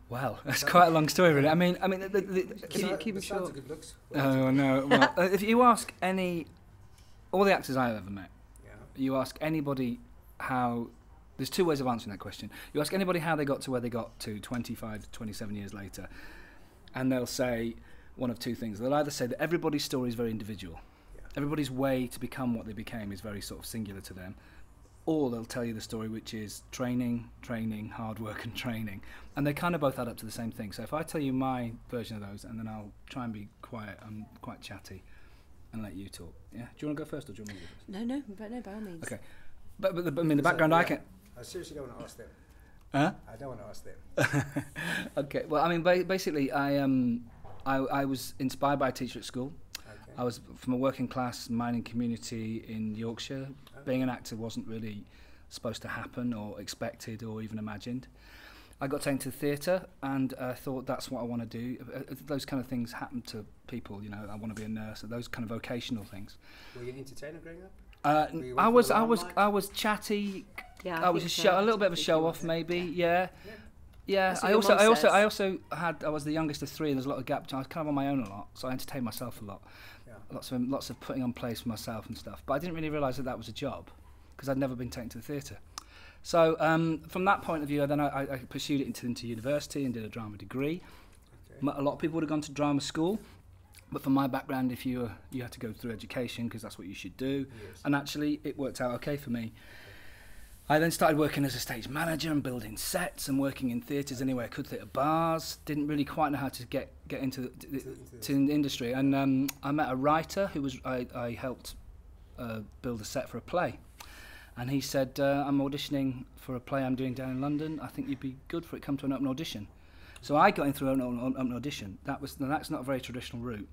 Well, that's quite a long story, really. I mean, Keep it short. Good looks. oh no. Well, if you ask all the actors I've ever met, Yeah. you ask anybody how. There's two ways of answering that question. You ask anybody how they got to where they got to 25, 27 years later, and they'll say one of two things. They'll either say that everybody's story is very individual. Yeah. Everybody's way to become what they became is very sort of singular to them. Or they'll tell you the story which is training, hard work and training. And they kind of both add up to the same thing. So if I tell you my version of those, and then I'll try and be quiet, I'm quite chatty, and let you talk. Yeah? Do you want to go first or do you want me to go first? No, by all means. Okay. But I mean, the background I can... I seriously don't want to ask them. Huh? I don't want to ask them. Okay. Well, I mean, basically, I was inspired by a teacher at school. Okay. I was from a working class mining community in Yorkshire. Being an actor wasn't really supposed to happen or expected or even imagined. I got taken to the theatre and thought that's what I want to do. Those kind of things happen to people, you know. I want to be a nurse, those kind of vocational things. Were you an entertainer growing up? I was chatty. Yeah, I was a little bit of a show off, maybe. Yeah. Yeah. That's I what your mum I also I was the youngest of three, and there's a lot of gap. I was kind of on my own a lot, so I entertained myself a lot. Yeah. Lots of putting on plays for myself and stuff. But I didn't really realise that was a job, because I'd never been taken to the theatre. So from that point of view, then I pursued it into university and did a drama degree. Okay. A lot of people would have gone to drama school, but from my background, if you had to go through education because that's what you should do. Yes. And actually, it worked out okay for me. I then started working as a stage manager and building sets and working in theatres anywhere I could, theatre bars. Didn't really quite know how to get into the industry. And I met a writer who I helped build a set for a play. And he said, I'm auditioning for a play I'm doing down in London. I think you'd be good for it. Come to an open audition. So I got in through an open audition. That's not a very traditional route.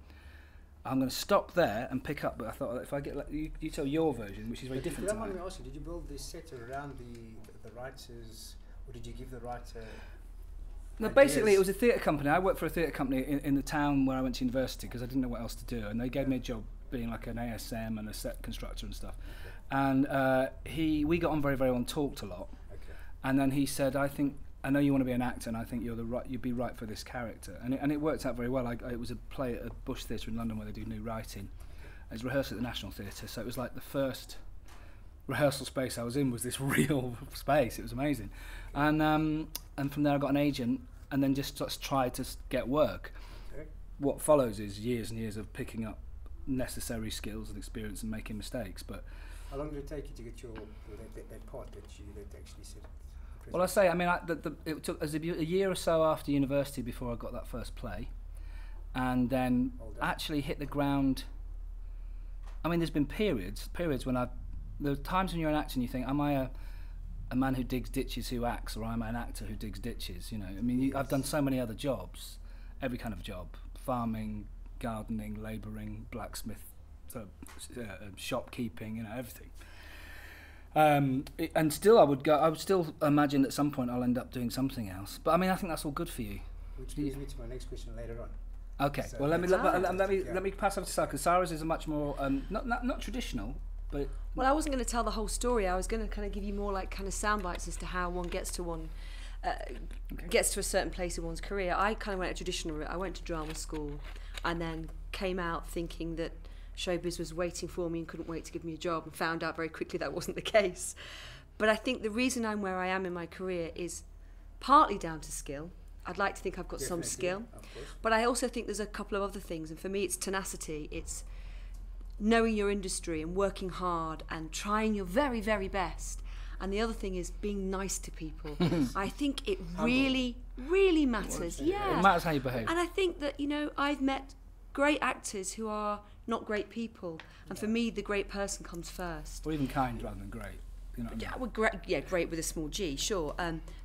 I'm going to stop there and pick up, but I thought if I get you tell your version, which is very different. If you to don't mind mine. me asking, did you build this set around the writers, or did you give the writer? No, ideas? basically it was a theatre company. I worked for a theatre company in the town where I went to university because I didn't know what else to do, and they gave me a job being like an ASM and a set constructor and stuff. Okay. And we got on very, very well and talked a lot. Okay. And then he said, I know you want to be an actor, and I think you'd be right for this character. And it worked out very well. It was a play at a Bush Theatre in London where they do new writing. It was rehearsed at the National Theatre, so it was like the first rehearsal space I was in was this real space. It was amazing. And from there I got an agent, and then just tried to get work. Okay. What follows is years and years of picking up necessary skills and experience and making mistakes. But How long did it take you to get that part that actually said? well, I say, I mean, it took us a year or so after university before I got that first play, and then actually hit the ground. I mean, there's been periods when there are times when you're an actor and you think, am I a man who digs ditches who acts, or am I an actor who digs ditches? You know, I mean, I've done so many other jobs, every kind of job: farming, gardening, labouring, blacksmith, shopkeeping, you know, everything. And still I would still imagine at some point I'll end up doing something else. But I mean, I think that's all good for you. Which leads me to my next question later on. Okay. So Well, let me pass over to Sarah, because Sarah's is a much more not traditional, but Well, I wasn't going to tell the whole story. I was going to kind of give you more like kind of sound bites as to how one gets to gets to a certain place in one's career. I kind of went a traditional route. I went to drama school, and then came out thinking that showbiz was waiting for me and couldn't wait to give me a job, and found out very quickly that wasn't the case. But I think the reason I'm where I am in my career is partly down to skill. I'd like to think I've got some skill, but I also think there's a couple of other things, and for me it's tenacity. It's knowing your industry and working hard and trying your very, very best. And the other thing is being nice to people. I think it really, really matters. Yeah. it matters how you behave. And I think that, you know, I've met great actors who are not great people, and for me the great person comes first. Or even kind rather than great. You know what I mean? Yeah, great with a small G, sure.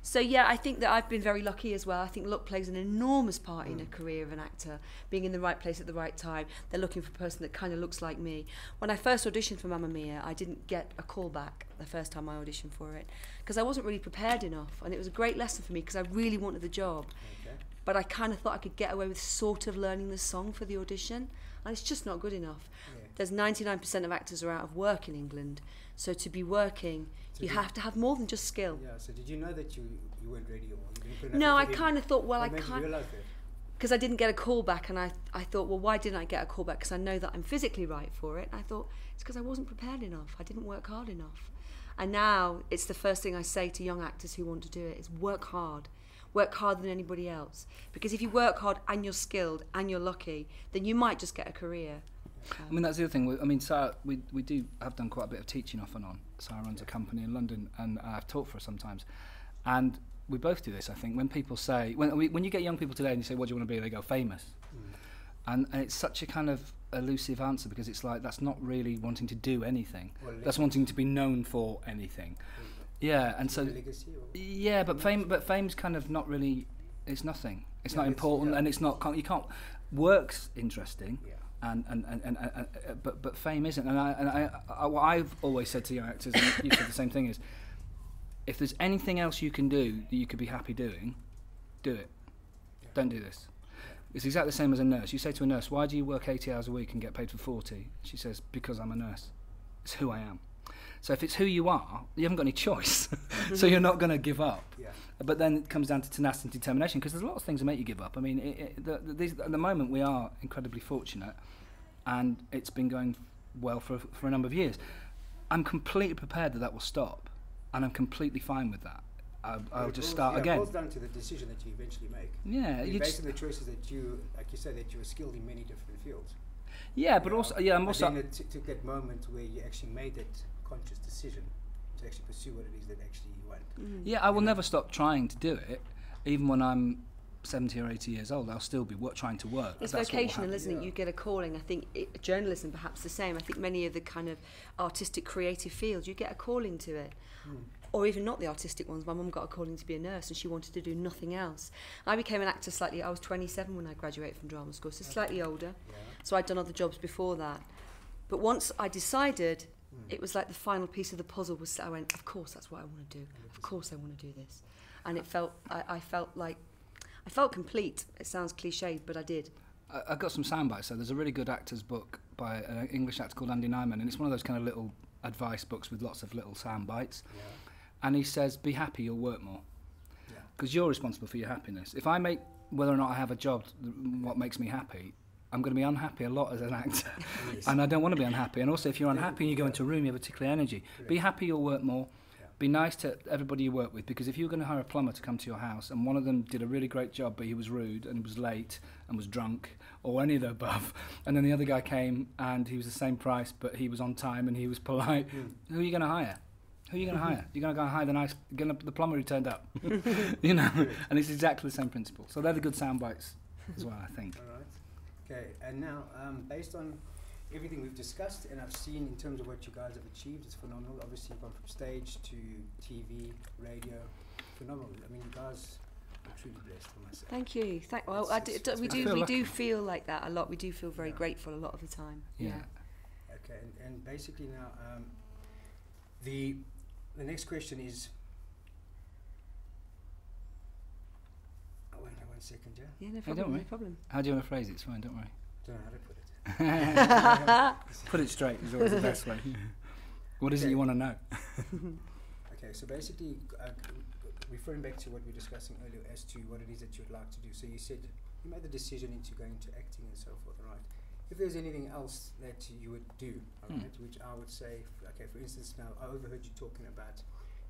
So yeah, I think that I've been very lucky as well. I think luck plays an enormous part in a career of an actor, being in the right place at the right time. They're looking for a person that kind of looks like me. When I first auditioned for Mamma Mia, I didn't get a call back the first time I auditioned for it, because I wasn't really prepared enough, and it was a great lesson for me because I really wanted the job. Okay. But I kind of thought I could get away with sort of learning the song for the audition, and it's just not good enough. Yeah. There's 99% of actors are out of work in England. So to be working, So you have to have more than just skill. Yeah. So did you know that you weren't ready, or you didn't put enough No, I effort in? kind of thought, well, What I made you can't, realise that? because I didn't get a call back, and I thought, well, why didn't I get a call back? Because I know that I'm physically right for it. And I thought, it's because I wasn't prepared enough. I didn't work hard enough. And now it's the first thing I say to young actors who want to do it is work hard. Work harder than anybody else. Because if you work hard and you're skilled and you're lucky, then you might just get a career. I mean, that's the other thing. I mean, Sarah, we do have done quite a bit of teaching off and on. Sarah runs a company in London, and I've taught for her sometimes. And we both do this, I think. When people say, when you get young people today and you say, what do you want to be? They go, famous. And it's such a kind of elusive answer, because it's like, that's not really wanting to do anything. Well, That's wanting to be known for anything. Yeah, and so... legacy, or? Yeah, but fame's kind of not really... It's nothing. It's No, not it's- important, yeah. and it's not... You can't... Work's interesting. Yeah. But fame isn't, and what I've always said to young actors, and you said the same thing, is if there's anything else you can do that you could be happy doing, do it. Yeah. Don't do this. It's exactly the same as a nurse. You say to a nurse, why do you work 80 hours a week and get paid for 40? She says, because I'm a nurse. It's who I am. So if it's who you are, you haven't got any choice. So you're not going to give up. Yeah. But then it comes down to tenacity and determination, because there's a lot of things that make you give up. I mean, at the moment we are incredibly fortunate, and it's been going well for a number of years. I'm completely prepared that will stop, and I'm completely fine with that. I'll just start again. It boils down to the decision that you eventually make. Yeah, You're you based just, on the choices that you, like you said, that you were skilled in many different fields. yeah, but You also, know? yeah, I'm But also. then it took that moment where you actually made that conscious decision to actually pursue what it is that actually you want. Yeah, I will never stop trying to do it, even when I'm 70 or 80 years old. I'll still be trying to work. It's That's what will vocational, happen. isn't it? You get a calling. I think journalism perhaps the same. I think many of the kind of artistic, creative fields, you get a calling to it. Or even not the artistic ones. My mum got a calling to be a nurse, and she wanted to do nothing else. I became an actor I was 27 when I graduated from drama school, so slightly older. Yeah. So I'd done other jobs before that. But once I decided, it was like the final piece of the puzzle was, I went, of course that's what I want to do. Of course I want to do this. And it felt, I felt complete. It sounds cliched, but I did. I got some sound bites. So there's a really good actor's book by an English actor called Andy Nyman, and it's one of those kind of little advice books with lots of little sound bites. Yeah. And he says, be happy, you'll work more. Yeah. Because you're responsible for your happiness. If I make whether or not I have a job what makes me happy, I'm going to be unhappy a lot as an actor. Yes. And I don't want to be unhappy. And also, if you're unhappy and you go into a room, you have a particular energy. Be happy, you'll work more. Yeah. Be nice to everybody you work with, because if you were going to hire a plumber to come to your house and one of them did a really great job but he was rude and was late and was drunk or any of the above, and then the other guy came and he was the same price but he was on time and he was polite, who are you going to hire? Who are you going to hire? You're going to go and hire the plumber who turned up. You know, and it's exactly the same principle. So they're the good sound bites as well, I think. All right. Okay, and now, based on everything we've discussed and I've seen in terms of what you guys have achieved, it's phenomenal. Obviously, you've gone from stage to TV, radio, phenomenal. I mean, you guys are truly blessed, I must say. Thank you. Well, It's- we I feel do lucky. feel like that a lot. We do feel very Yeah. grateful a lot of the time. Yeah. Okay, and basically now, the next question is. Oh, wait, one second, yeah. Yeah, no don't problem. No worry. problem. How do you want to phrase it? It's fine, don't worry. Don't know how to put it. Put it straight is always the best way. What is it you want to know? Okay, so basically, referring back to what we were discussing earlier as to what it is that you'd like to do. So you said you made the decision into going into acting and so forth, right? If there's anything else that you would do, all right, which I would say, okay, for instance, now I overheard you talking about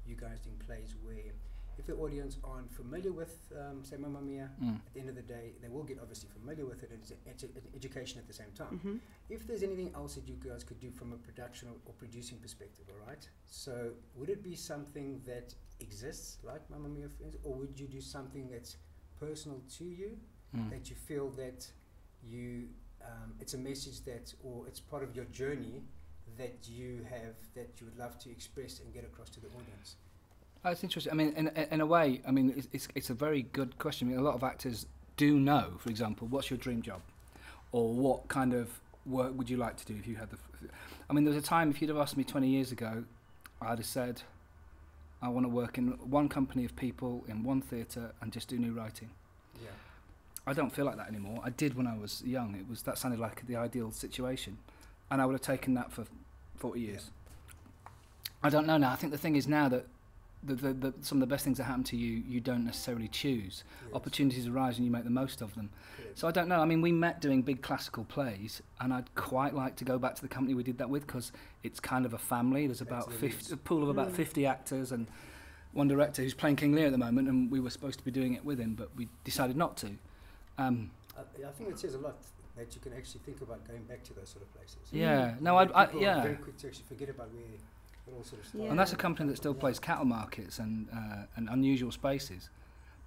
you guys doing plays where if the audience aren't familiar with, say, Mamma Mia, at the end of the day, they will get obviously familiar with it, and it's an education at the same time. If there's anything else that you guys could do from a production or producing perspective, all right? So would it be something that exists, like Mamma Mia, for instance, or would you do something that's personal to you, that you feel that you, it's a message that, or it's part of your journey that you have, that you would love to express and get across to the audience? That's interesting. I mean, in a way, I mean, it's a very good question. I mean, a lot of actors do know, for example, what's your dream job, or what kind of work would you like to do if you had the. I mean, there was a time, if you'd have asked me 20 years ago, I'd have said, I want to work in one company of people in one theatre and just do new writing. Yeah. I don't feel like that anymore. I did when I was young. That sounded like the ideal situation. and I would have taken that for 40 years. I don't know now. I think the thing is now that some of the best things that happen to you, you don't necessarily choose. Yes. Opportunities arise and you make the most of them. Correct. So I don't know. I mean, we met doing big classical plays, and I'd quite like to go back to the company we did that with, because it's kind of a family. There's about a pool of about 50 actors and one director who's playing King Lear at the moment, and we were supposed to be doing it with him, but we decided not to. I think it says a lot that you can actually think about going back to those sort of places. Yeah. No, People are yeah. very quick to actually forget about where it all sort of started. Yeah. And that's a company that still plays cattle markets and unusual spaces.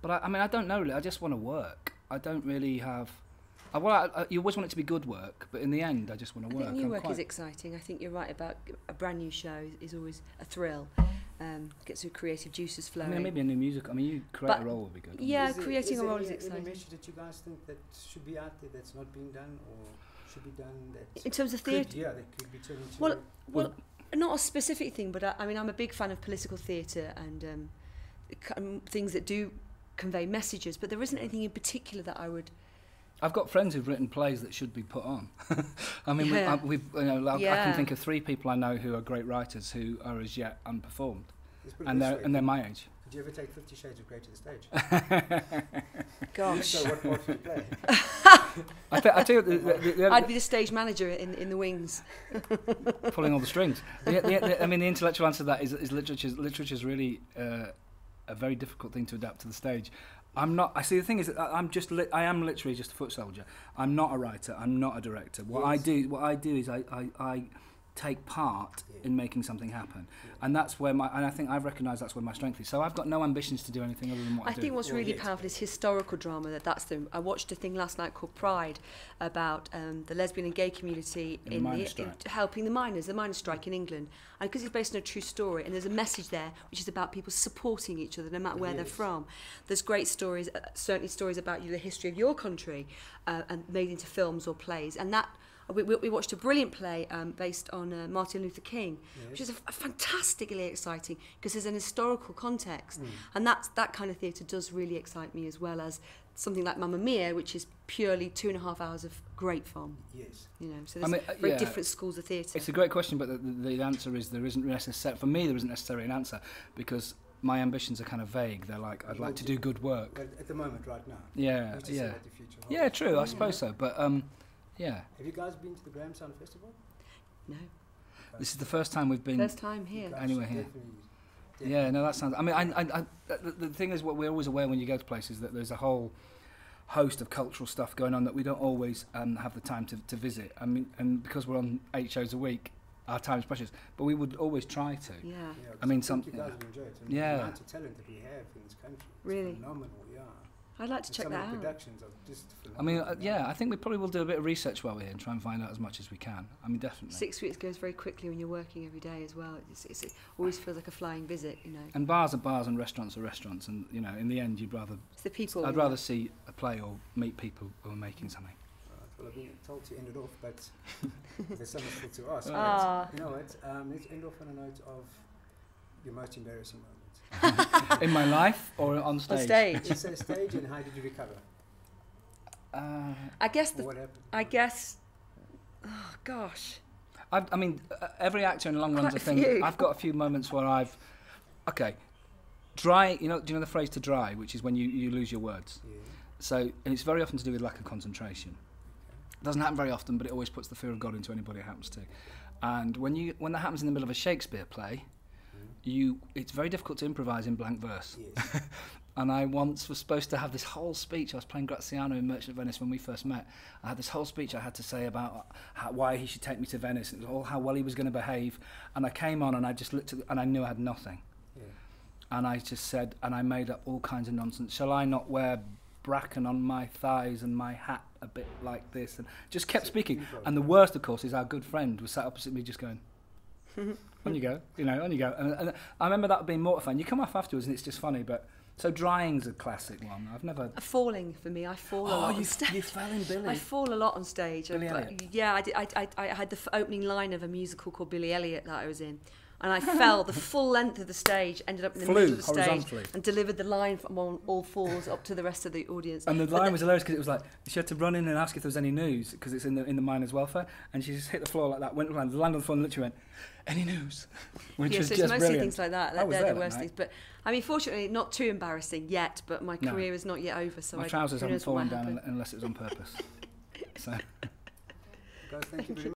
But I mean, I don't know really. I just want to work. I don't really have. You always want it to be good work, but in the end, I just want to work. I think new work is exciting. I think you're right about a brand new show is always a thrill. Gets your creative juices I flowing. mean, maybe a new music. I mean, you create a role would be good. Yeah, Is there- creating is a there role is any exciting. message that you guys think that should be out there that's not being done, or should be done that In terms of could, theatre, that could be turned into... Well, not a specific thing, but I mean, I'm a big fan of political theatre and things that do convey messages, but there isn't anything in particular that I would... I've got friends who've written plays that should be put on. I mean, Yeah. I Yeah. can think of 3 people I know who are great writers who are as yet unperformed, Let's put it and this they're way. and they're my age. Did you ever take 50 Shades of Grey to the stage? Gosh. So what part did you play? I tell you, the I'd be the stage manager in the wings. pulling all the strings. I mean, the intellectual answer to that is literature's really a very difficult thing to adapt to the stage. I'm not. I see. The thing is, that I am literally just a foot soldier. I'm not a writer. I'm not a director. What I do is I take part in making something happen, and that's where I think I've recognised that's where my strength is. So I've got no ambitions to do anything other than what I do. I think what's really powerful is historical drama. I watched a thing last night called Pride about the lesbian and gay community In the miners' strike. helping the miners strike in England. And because it's based on a true story, and there's a message there which is about people supporting each other no matter where they're from. There's great stories, certainly stories about the history of your country and made into films or plays. And that we watched a brilliant play based on Martin Luther King, which is a fantastically exciting because there's an historical context, and that kind of theatre does really excite me, as well as something like Mamma Mia, which is purely 2.5 hours of great fun. Yes. You know, so there's very different schools of theatre. It's a great question, but the answer is there isn't necessarily an answer, because my ambitions are kind of vague. They're like, I'd like to do good work. But at the moment, right now. Yeah, who's to say yeah. what the future holds? Yeah, true. I suppose so. But yeah, Have you guys been to the Graham Sound Festival? No, this is the first time we've been. first time here. You guys Anywhere should here. definitely Yeah, no, that sounds. I mean, the thing is, what we're always aware when you go to places that there's a whole host of cultural stuff going on that we don't always have the time to visit. I mean, and because we're on 8 shows a week, our time is precious. But we would always try to. Yeah. I mean, think something. you guys will enjoy it. And Yeah. The amount of talent that we have in this country is Really? phenomenal, yeah. I'd like to And check some that of the out. productions are just I mean, phenomenal. yeah, I think we probably will do a bit of research while we're here and try and find out as much as we can. I mean, definitely. 6 weeks goes very quickly when you're working every day as well. It always feels like a flying visit, you know. And bars are bars and restaurants are restaurants, and you know, in the end, It's the people. I'd rather see a play or meet people who are making something. Alright, well, I've been told to end it off, but there's something still to ask. Ah. But you know what? Let's end off on a note of your most embarrassing moment. In my life or on stage? On stage. It's a stage, and how did you recover? I guess Or what happened? oh gosh. I mean, every actor in the long run's Quite a a thing. few. I've got a few moments where dry. Do you know the phrase to dry, which is when you lose your words. Yeah. So, and it's very often to do with lack of concentration. It doesn't happen very often, but it always puts the fear of God into anybody it happens to. And when that happens in the middle of a Shakespeare play, it's very difficult to improvise in blank verse. Yes. And I once was supposed to have this whole speech. I was playing Graziano in Merchant of Venice when we first met. I had this whole speech I had to say about why he should take me to Venice. It was all how well he was going to behave. And I came on and I just looked at and I knew I had nothing. Yeah. And I just said, and I made up all kinds of nonsense. Shall I not wear bracken on my thighs and my hat a bit like this? And just kept speaking. And the worst, of course, is our good friend was sat opposite me just going, on you go, on you go. And I remember that being mortifying. You come off afterwards and it's just funny, but... So drying's a classic one. I've never... Falling for me. I fall a lot on stage. You fell in Billy. I fall a lot on stage. Billy But Elliot. yeah, I had the opening line of a musical called Billy Elliot that I was in. And I fell the full length of the stage, ended up in the middle of the stage, horizontally. and delivered the line from on all fours up to the rest of the audience. And the line was hilarious because it was like she had to run in and ask if there was any news because it's in the miners' welfare, and she just hit the floor like that, went around, landed on the floor, and literally went, "Any news?" Which Yeah, was so just it's mostly brilliant. things like that. I was They're there the that worst night. things. But I mean, fortunately, not too embarrassing yet. But my No. career is not yet over, so My who trousers haven't knows what fallen might down happen. unless it was on purpose. So. Guys, thank you very much.